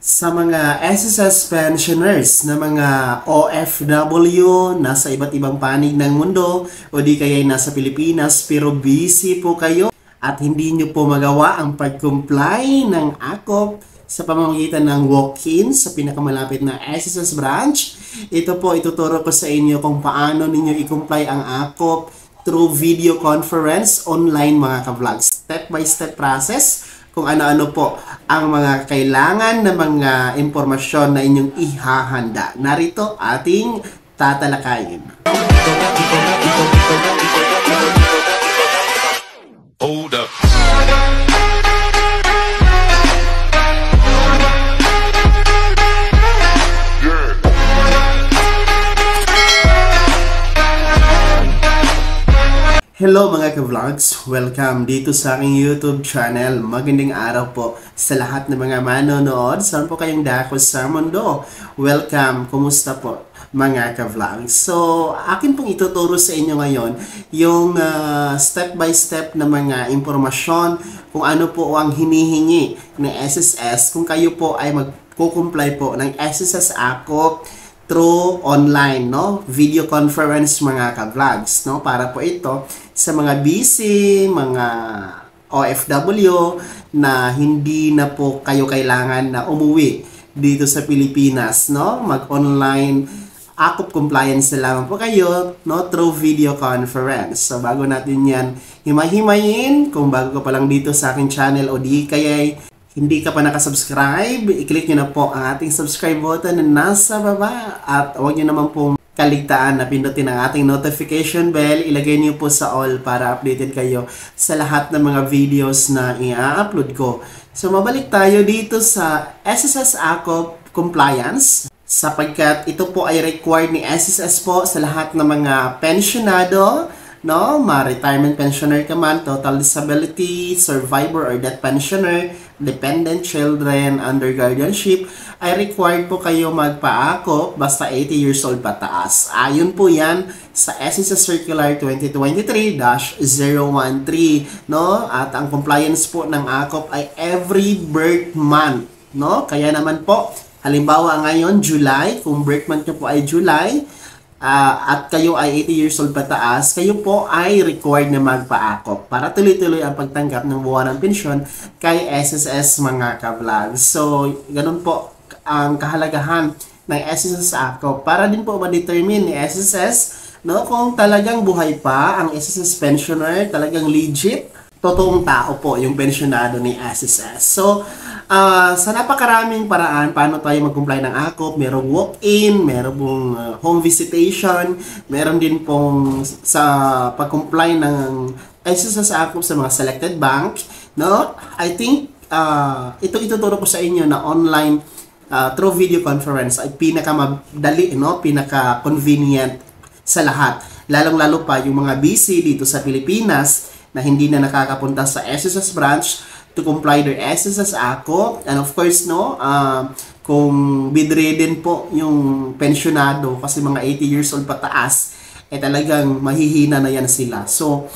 Sa mga SSS pensioners na mga OFW nasa iba't ibang panig ng mundo o di kaya nasa Pilipinas pero busy po kayo at hindi nyo po magawa ang pag-comply ng AKOP sa pamamagitan ng walk-in sa pinakamalapit na SSS branch. Ito po, ituturo ko sa inyo kung paano ninyo i-comply ang AKOP through video conference online mga ka-vlogs. Step-by-step process kung ano-ano po ang mga kailangan na mga impormasyon na inyong ihahanda. Narito ating tatalakayin. Hold up. Hello mga ka-vlogs! Welcome dito sa aking YouTube channel. Magandang araw po sa lahat ng mga manonood. Saan po kayong dako sa mundo? Welcome! Kumusta po mga ka-vlogs? So, akin pong ituturo sa inyo ngayon yung step by step na mga impormasyon kung ano po ang hinihingi ng SSS kung kayo po ay magko-comply po ng SSS AKOP through online, no? Video conference mga ka-vlogs, no? Para po ito sa mga busy, mga OFW na hindi na po kayo kailangan na umuwi dito sa Pilipinas, no? Mag-online AKOP compliance na lamang po kayo, no? Through video conference. So, bago natin yan himay-himayin, kung bago ka pa lang dito sa aking channel o di kaya hindi ka pa nakasubscribe, i-click nyo na po ang ating subscribe button na nasa baba. At huwag nyo naman pong kaligtaan na pindutin ang ating notification bell. Ilagay nyo po sa all para updated kayo sa lahat ng mga videos na i-upload ko. So, mabalik tayo dito sa SSS AKOP compliance. Sapagkat ito po ay required ni SSS po sa lahat ng mga pensionado, no? Ma-retirement pensioner ka man, total disability, survivor or death pensioner, dependent children under guardianship, ay required po kayo magpa-AKOP basta 80 years old pataas. Ayon po yan sa SSS Circular 2023-013, no? At ang compliance po ng AKOP ay every birth month, no? Kaya naman po, halimbawa ngayon, July, kung birth month nyo po ay July, at kayo ay 80 years old pataas, kayo po ay required na magpa-AKOP para tuloy-tuloy ang pagtanggap ng buwanang pensyon kay SSS mga ka-vlog. So, ganun po ang kahalagahan ng SSS AKOP para din po ma-determine ni SSS, no, kung talagang buhay pa ang SSS pensioner, talagang legit, totoong tao po yung pensionado ni SSS. So, sa napakaraming paraan paano tayo mag-comply ng AKOP, merong walk-in, merong pong home visitation, meron din pong sa pag-comply ng SSS AKOP sa mga selected bank, no? I think ito ituturo ko sa inyo na online through video conference ay pinakamadali, no? Pinaka-convenient sa lahat. Lalong-lalo pa yung mga busy dito sa Pilipinas na hindi na nakakapunta sa SSS branch to comply their SSS AKOP. And of course, no, kung bedridden po yung pensionado kasi mga 80 years old pataas, eh talagang mahihina na yan sila. So,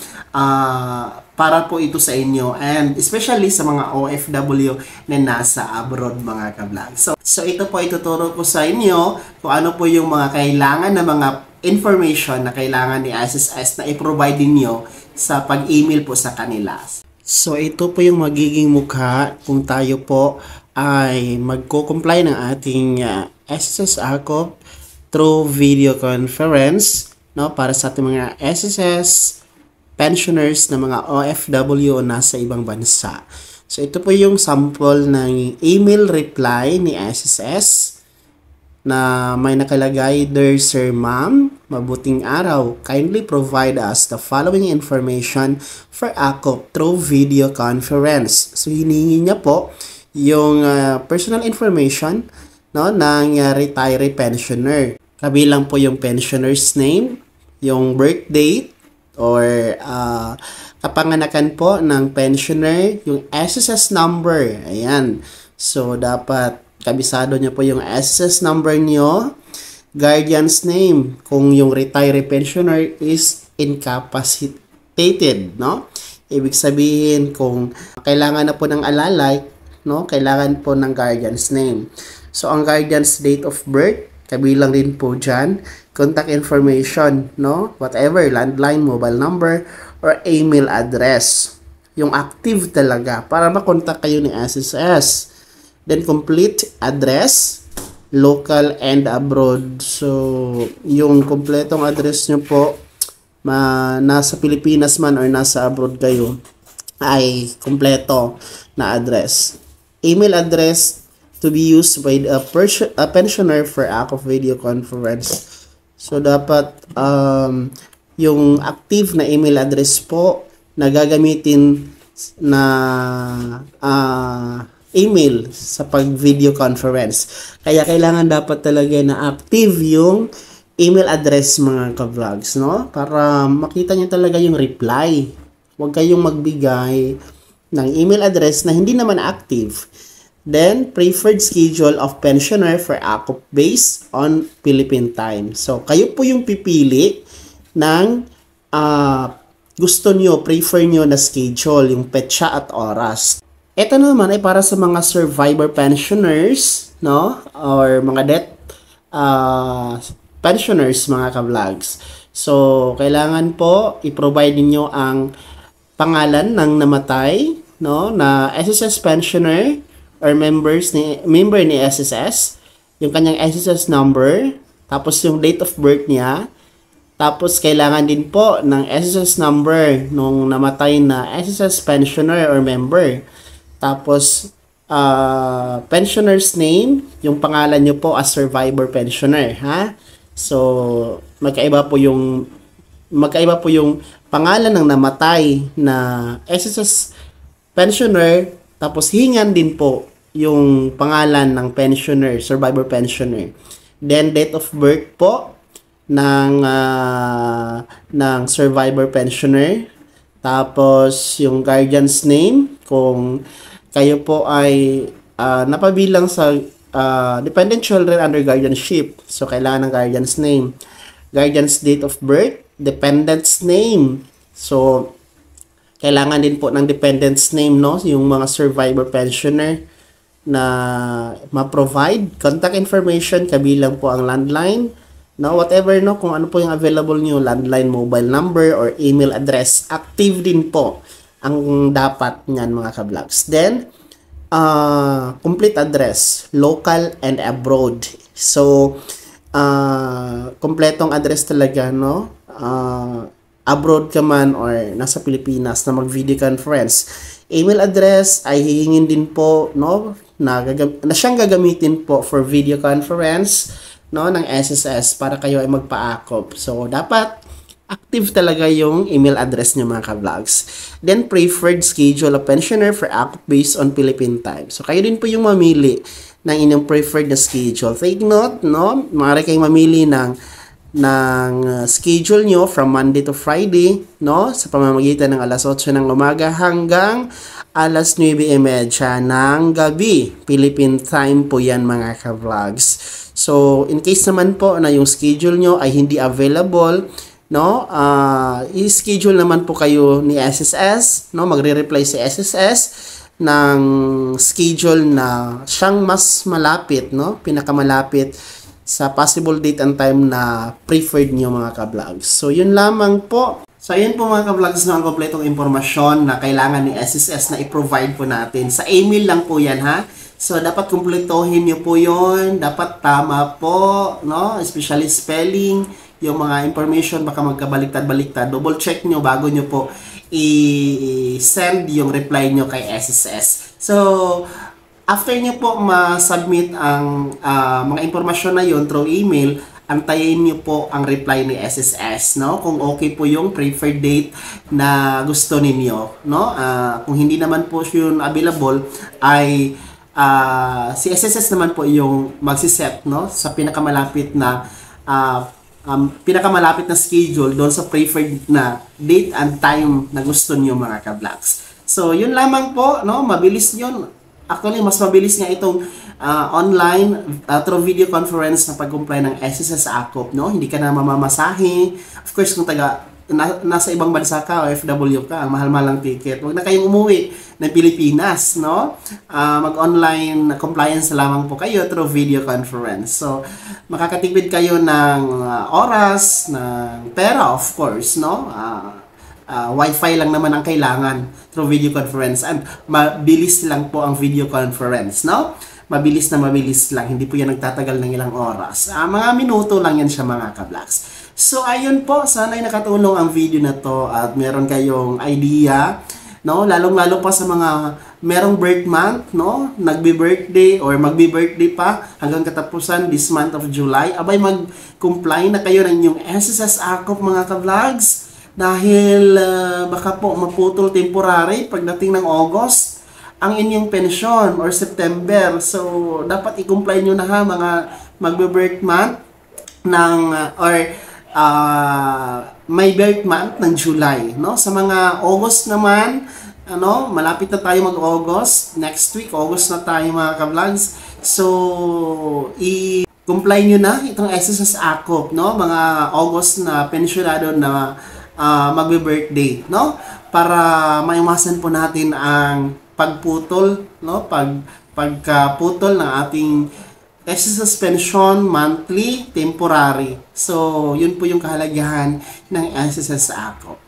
para po ito sa inyo and especially sa mga OFW na nasa abroad mga ka-vlog. So ito po ituturo ko sa inyo kung ano po yung mga kailangan na mga information na kailangan ni SSS na i-provide niyo sa pag-email po sa kanila. So, ito po yung magiging mukha kung tayo po ay magko-comply ng ating SSS AKOP through video conference, no, para sa ating mga SSS pensioners na mga OFW o nasa ibang bansa. So, ito po yung sample ng email reply ni SSS na may nakalagay, "Dear Sir Ma'am, mabuting araw. Kindly provide us the following information for AKOP through video conference." So, hinihingi niya po yung personal information, no, ng retiree pensioner. Kabilang po yung pensioner's name, yung birth date, or kapanganakan po ng pensioner, yung SSS number. Ayan. So, dapat kabisado niyo po yung SSS number niyo, guardian's name, kung yung retiree pensioner is incapacitated, no? Ibig sabihin, kung kailangan na po ng alalay, no? Kailangan po ng guardian's name. So, ang guardian's date of birth, kabilang din po dyan, contact information, no? Whatever, landline, mobile number, or email address. Yung active talaga, para makontak kayo ni SSS. Then, complete address, local and abroad. So, yung kompletong address nyo po, nasa Pilipinas man or nasa abroad kayo, ay kompleto na address. Email address to be used by a pensioner for act of video conference. So, dapat yung active na email address po na gagamitin na email sa pag-video conference. Kaya kailangan dapat talaga na active yung email address mga ka-vlogs, no? Para makita nyo talaga yung reply. Huwag kayong magbigay ng email address na hindi naman active. Then, preferred schedule of pensioner for AKOP based on Philippine time. So, kayo po yung pipili ng gusto nyo, prefer nyo na schedule, yung petsa at oras. Ito naman ay para sa mga survivor pensioners, no? Or mga death pensioners, mga ka-vlogs. So, kailangan po i-provide niyo ang pangalan ng namatay, no, na SSS pensioner or member ni SSS, yung kanyang SSS number, tapos yung date of birth niya, tapos kailangan din po ng SSS number nung namatay na SSS pensioner or member. Tapos, pensioner's name, yung pangalan nyo po as survivor pensioner, ha? So, magkaiba po yung pangalan ng namatay na SSS pensioner, tapos hingan din po yung pangalan ng pensioner, survivor pensioner. Then, date of birth po ng survivor pensioner. Tapos, yung guardian's name, kung kayo po ay napabilang sa dependent children under guardianship. So, kailangan ng guardian's name. Guardian's date of birth, dependent's name. So, kailangan din po ng dependent's name, no? Yung mga survivor pensioner na ma-provide. Contact information, kabilang po ang landline. No, whatever, no, kung ano po yung available nyo, landline, mobile number, or email address, active din po ang dapat niyan mga ka-vlogs. Then, complete address, local and abroad. So, kompletong address talaga, no? Abroad ka man or nasa Pilipinas na mag-video conference. Email address ay hihingin din po, no, na siyang gagamitin po for video conference, no, ng SSS para kayo ay magpa-AKOP. So, dapat active talaga yung email address nyo mga ka-vlogs. Then, preferred schedule of pensioner for AKOP based on Philippine time. So, kayo din po yung mamili ng inyong preferred na schedule. Take note, no, maaari kayong mamili ng schedule nyo from Monday to Friday, no, sa pamamagitan ng alas 8 ng umaga hanggang alas 9:30 ng gabi. Philippine time po yan mga ka-vlogs. So, in case naman po na yung schedule nyo ay hindi available, no, i-schedule naman po kayo ni SSS, no, magre-reply si SSS ng schedule na siyang mas malapit, no, pinakamalapit sa possible date and time na preferred nyo mga ka-vlogs. So, yun lamang po. So, ayun po mga ka-vlogs na ang kompletong impormasyon na kailangan ni SSS na i-provide po natin. Sa email lang po yan, ha? So, dapat kumpletuhin nyo po yun. Dapat tama po, no? Especially spelling, yung mga information, baka magkabaliktad-baliktad. Double check nyo bago nyo po i-send yung reply nyo kay SSS. So, after nyo po ma-submit ang mga informasyon na yun through email, antayin nyo po ang reply ni SSS, no? Kung okay po yung preferred date na gusto ninyo, no? Kung hindi naman po yun available, ay si SSS naman po yung magsiset, no, sa pinakamalapit na schedule doon sa preferred na date and time na gusto niyo mga ka-vlogs. So, yun lamang po, no, mabilis yun. Actually, mas mabilis nga itong online through video conference na pag-comply ng SSS sa AKOP, no? Hindi ka na mamamasahe. Of course, kung taga nasa ibang bansa ka, OFW ka, ang mahal-mahal ng ticket. Huwag na kayong umuwi ng Pilipinas, no? Mag-online compliance lamang po kayo through video conference. So, makakatipid kayo ng oras, ng pera, of course, no? Wi-Fi lang naman ang kailangan through video conference, and mabilis lang po ang video conference, no? Mabilis lang, hindi po yan nagtatagal ng ilang oras. Mga minuto lang yan siya, mga ka-vlogs. So ayun po, sana'y nakatulong ang video na to at meron kayong idea, no? Lalong-lalo pa sa mga merong birth month, no? Nagbi-birthday or magbi-birthday pa hanggang katapusan this month of July. Abay, mag-comply na kayo ng inyong SSS AKOP, mga ka-vlogs, dahil baka po maputol temporary pagdating ng August ang inyong pensyon or September. So, dapat i-comply nyo na ha, mga magbe-birth month ng, may birth month ng July, no? Sa mga August naman, malapit na tayo mag-August. Next week, August na tayo, mga ka-vlogs. So, i-comply nyo na itong SSS AKOP, no? Mga August na pensyonado na magbe-birthday, no? Para maiwasan po natin ang pagputol, no? Pagkaputol ng ating SSS pension monthly, temporary. So, yun po yung kahalagahan ng SSS AKOP.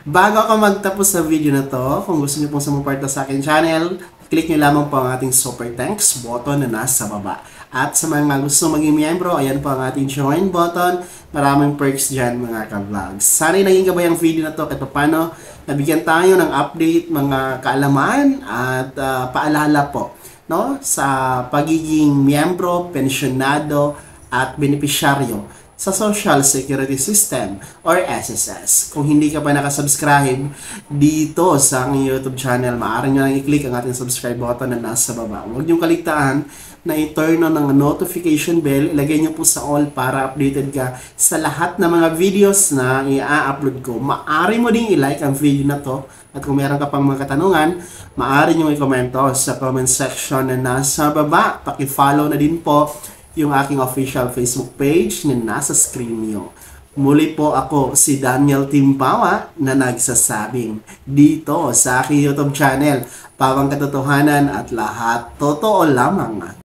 Bago ako magtapos sa video na to, kung gusto niyo pong sumuporta sa akin channel, click nyo lamang po ang ating super thanks button na nasa baba. At sa mga gusto maging miyembro, ayan po ang ating join button. Maraming perks dyan, mga ka-vlogs. Sana'y naging gabay ang video na to kahit paano nabigyan tayo ng update, mga kaalaman at paalala po, no, sa pagiging miyembro, pensyonado at benepisyaryo sa Social Security System or SSS. Kung hindi ka pa nakasubscribe dito sa aking YouTube channel, maaari nyo lang i-click ang ating subscribe button na nasa baba. Huwag nyo kaligtaan na i-turn on ang notification bell. Ilagay nyo po sa all para updated ka sa lahat ng mga videos na i-upload ko. Maaari mo ding i-like ang video na to. At kung meron ka pang mga katanungan, maaari nyo i-komento sa comment section na nasa baba. Paki-follow na din po yung aking official Facebook page na nasa screen nyo. Muli po ako si Daniel Timpawa na nagsasabing dito sa aking YouTube channel, Pawang Katotohanan at lahat totoo lamang.